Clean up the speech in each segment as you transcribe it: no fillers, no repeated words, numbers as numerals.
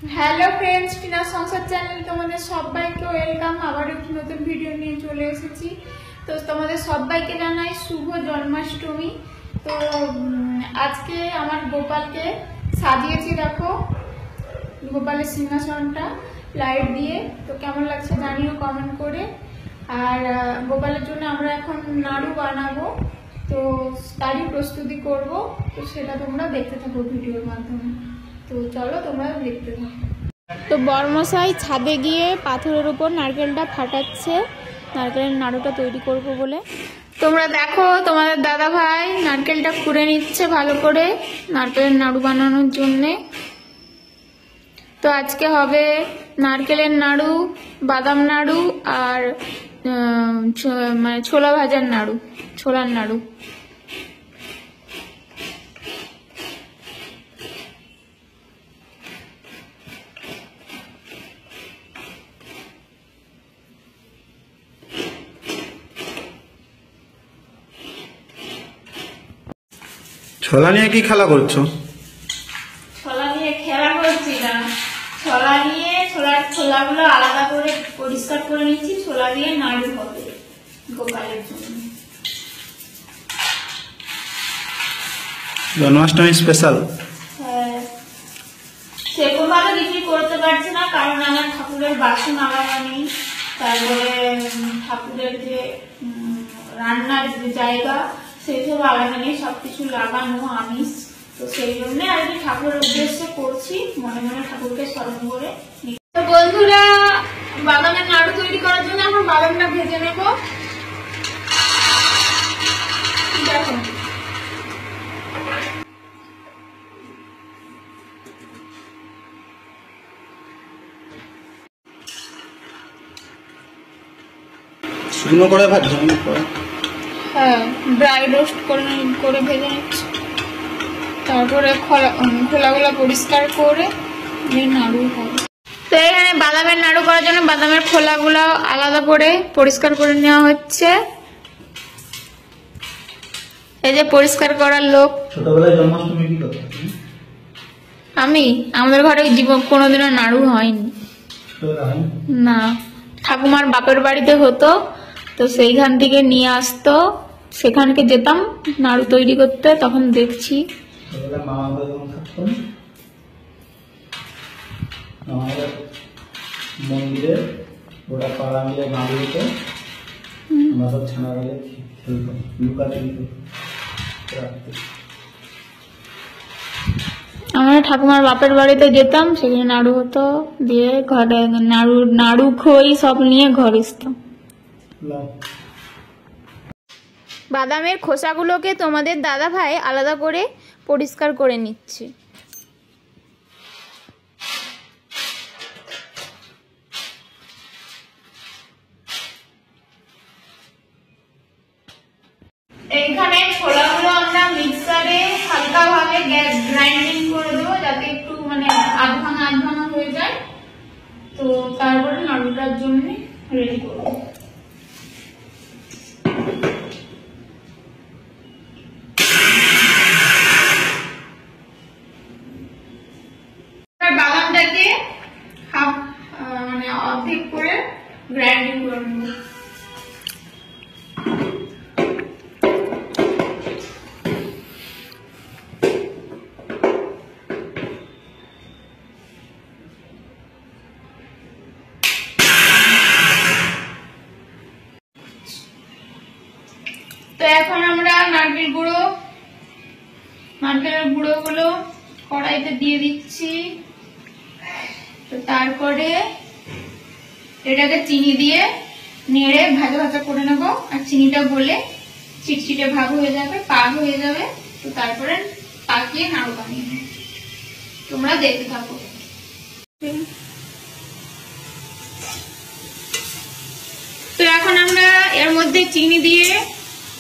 Hello friends, Tina সংসার channel তোমাদের সবাইকে ওয়েলকাম। আবার একটি নতুন ভিডিও নিয়ে চলে এসেছি। তো তোমাদের সবাইকে জানাই শুভ জন্মাষ্টমী। তো আজকে আমার গোপালকে সাজিয়েছি, দেখো গোপালের সিংহাসনটা লাইট দিয়ে। তো কেমন লাগছে জানিও কমেন্ট করে। আর গোপালের জন্য আমরা এখন নাড়ু বানাবো, তো তারই প্রস্তুতি করব। তো সেটা তোমরা দেখতে থাকো ভিডিওর মাধ্যমে। তো চলো তোমরা দেখতে থাকো। তো বড়মশাই ছাদে গিয়ে পাথরের উপর নারকেলটা ফাটাচ্ছে নারকেলের নাড়ুটা তৈরি করব বলে। তোমরা দেখো তোমাদের দাদা ভাই নারকেলটা কুড়ে নিচ্ছে ভালো করে নারকেলের নাড়ু বানানোর জন্যে। তো আজকে হবে নারকেলের নাড়ু, বাদাম নাড়ু আর মানে ছোলা ভাজার নাড়ু, ছোলার নাড়ু। ছোলা নিয়ে কি খেলা করছো? ছোলা নিয়ে খেলা করছি না, ছোলা নিয়ে ছোলাগুলো আলাদা করে পরিষ্কার করে নিচ্ছি। ছোলা দিয়ে নাড়ু হবে গোপালের জন্য। জন্মাষ্টমী স্পেশাল। হ্যাঁ, সেরকম ভাবে কিছু করতে পারছি না, কারণ আমার ঠাকুরের বাসন আলাদা নেই। তারপরে ঠাকুরের যে রান্নার যে জায়গা সেসব আলাদা নেই, সবকিছু লাগানো আমিষ। তো সেই জন্য আর কি ঠাকুরের উদ্দেশ্যে করছি, মনে মনে ঠাকুরকে স্মরণ করে। তো বন্ধুরা, বাদামের নাড়ু তৈরি করার জন্য এখন বাদামটা ভেজে নেব। দেখো শুকনো করে ভাজছো? হ্যাঁ, ড্রাই রোস্ট করে ভেজে নিচ্ছি। তারপরে খোলাগুলো পরিষ্কার করে নাড়ু হবে। তো এখানে বাদামের নাড়ু করার জন্য বাদামের খোলাগুলো আলাদা করে পরিষ্কার করে নেওয়া হচ্ছে। এই যে পরিষ্কার করার লোক। ছোটবেলায় জন্মাষ্টমী কি করতে? আমাদের ঘরে জীবন কোনোদিনও নাড়ু হয়নি না। ঠাকুমার বাপের বাড়িতে হতো, তো সেইখান থেকে নিয়ে আসতো, সেখানকে যেতাম নাড়ু তৈরি করতে, তখন দেখছি। মন্দিরে ওরা পাড়া মিলে নাড়ু হতো, আমরা সব ছানা গেলে খেলতাম লুকাচুরি। আমরা ঠাকুমার বাপের বাড়িতে যেতাম, সেখানে নাড়ু হতো, দিয়ে ঘরে নাড়ু খই সব নিয়ে ঘরে আসতাম। বাদামের খোসাগুলোকে তোমাদের দাদা ভাই আলাদা করে পরিষ্কার করে নিচ্ছে। এইখানে ছোলাগুলো আমরা মিক্সারে হালকা ভাবে গ্রাইন্ডিং করে দেবো, যাতে একটু মানে আধ ভাঙা হয়ে যায়। তো তারপরে নাড়ুটার জন্য রেডি করবো। বাদামটাকে মানে অর্ধেক করে গ্রাইন্ডিং করে নেব। তো এখন আমরা নারকেলের গুঁড়োগুলো কড়াইতে দিয়ে দিচ্ছি। তো তারপরে এটাকে চিনি দিয়ে নেড়ে ভাজা করে নেব। আর চিনিটা গলে চিটচিটে ভাগ হয়ে যাবে, পাক হয়ে যাবে। তো তারপরে পাকিয়ে নাড়ু বানিয়ে নেব। তোমরা দেখতে থাকো। তো এখন আমরা এর মধ্যে চিনি দিয়ে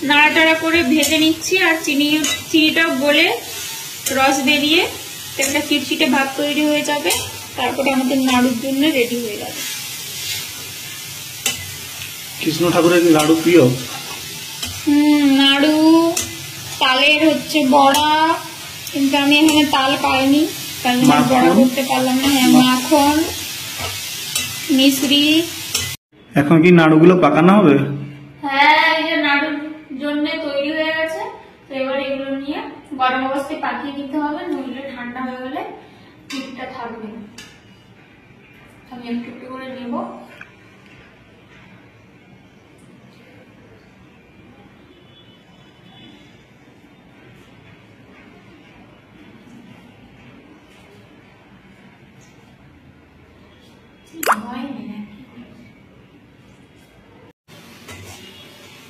নাড়াটাড়া করে ভেজে নিচ্ছি। আর চিনিটা গলে রস বেরিয়ে একটা চিটচিটে ভাব তৈরি হয়ে যাবে। তারপরে আমাদের নাড়ুর জন্য রেডি হয়ে যাবে। কৃষ্ণ ঠাকুরের নাড়ু প্রিয়? নাড়ু তালের হচ্ছে বড়া, কিন্তু আমি এখানে তাল পাইনি, তাই বড়া করতে পারলাম না। হ্যাঁ, মা মাখন, মিশ্রি। এখন কি নাড়ুগুলো পাকানো হবে? হ্যাঁ, এই যে নাড়ুর জন্য তৈরি হয়ে গেছে। তো এবার এগুলো নিয়ে গরম অবস্থায় পাকিয়ে দিতে হবে, নইলে ঠান্ডা হয়ে গেলে পিঠটা থাকবে না। আমি একটু একটু করে নেব।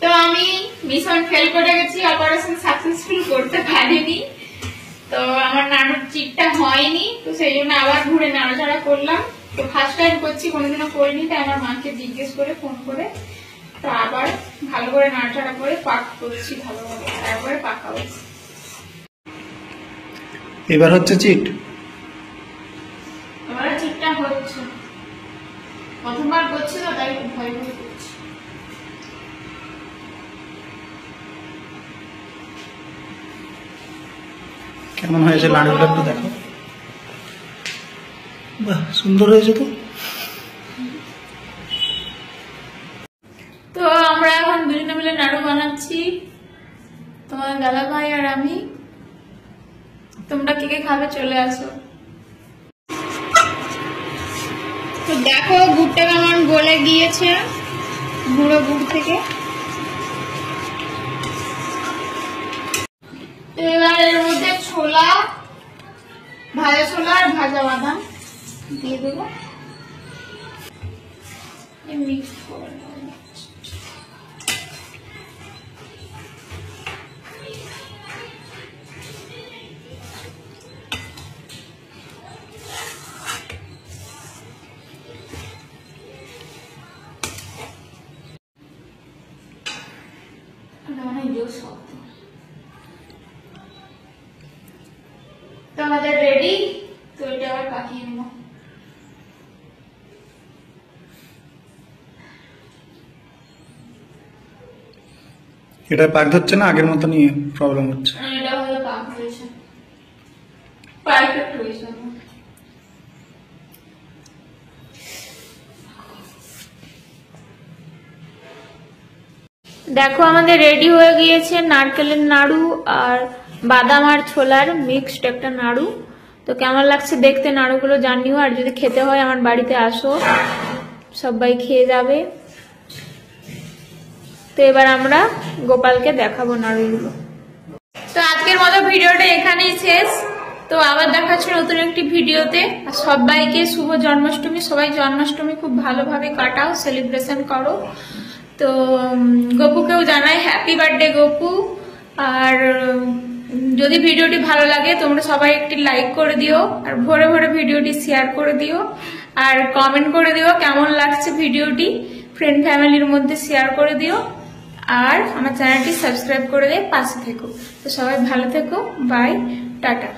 তো আমি মিশন ফেল করে গেছি, অপারেশন সাকসেসফুল করতে পারিনি। তো আমার নাড়ুর চিটটা হয়নি, তো সেই জন্য আবার ঘুরে নাড়াচাড়া করলাম। তো ফার্স্ট টাইম করছি, কোনোদিনও করিনি, তাই আমার মাকে জিজ্ঞেস করে ফোন করে তো আবার ভালো করে নাড়াচাড়া করে পাক করছি ভালোভাবে, তারপরে পাকাবো। এবার হচ্ছে চিট। এবার চিটটা হচ্ছে, প্রথমবার করছি তো তাই খুব ভয় ভয় করছি। কেমন হয়েছে নাড়ুগুলো একটু দেখো। বাহ, সুন্দর হয়েছে তো। তো আমরা এখন দুজনে মিলে নাড়ু বানাচ্ছি, তোমার দাদা ভাই আর আমি। তোমরা কে কে খাবে চলে আসো। তো দেখো গুড়টা কেমন গলে গিয়েছে, গুঁড়ো গুড় থেকে। তো এবার এর মধ্যে ছোলা, ভাজা ছোলা আর ভাজা বাদাম দিয়ে দেবো, মিক্স করে নেবো। তো আমাদের রেডি। তো এটা আবার পাকিয়ে নেব। এটা পাক ধরছে না, আগের মতনই প্রবলেম হচ্ছে। এটা হলো পাক হয়েছে, পারফেক্ট হয়েছে। দেখো আমাদের রেডি হয়ে গিয়েছে নারকেলের নাড়ু আর বাদাম আর ছোলার মিক্সড একটা নাড়ু। তো কেমন লাগছে দেখতে নাড়ুগুলো জানিও, আর যদি খেতে হয় আমার বাড়িতে আসো, সবাই খেয়ে যাবে। তো এবার আমরা গোপালকে দেখাবো নাড়ুগুলো। তো আজকের মতো ভিডিওটা এখানেই শেষ। তো আবার দেখা হচ্ছে নতুন একটি ভিডিওতে। আর সবাইকে শুভ জন্মাষ্টমী। সবাই জন্মাষ্টমী খুব ভালোভাবে কাটাও, সেলিব্রেশন করো। তো গপুকেও জানাই হ্যাপি বার্থডে গপু। আর যদি ভিডিওটি ভালো লাগে তোমরা সবাই একটি লাইক করে দিও, আর ভরে ভরে ভিডিওটি শেয়ার করে দিও, আর কমেন্ট করে দিও কেমন লাগছে ভিডিওটি। ফ্রেন্ড ফ্যামিলির মধ্যে শেয়ার করে দিও, আর আমার চ্যানেলটি সাবস্ক্রাইব করে দিয়ে পাশে থেকো। তো সবাই ভালো থেকো, বাই, টাটা।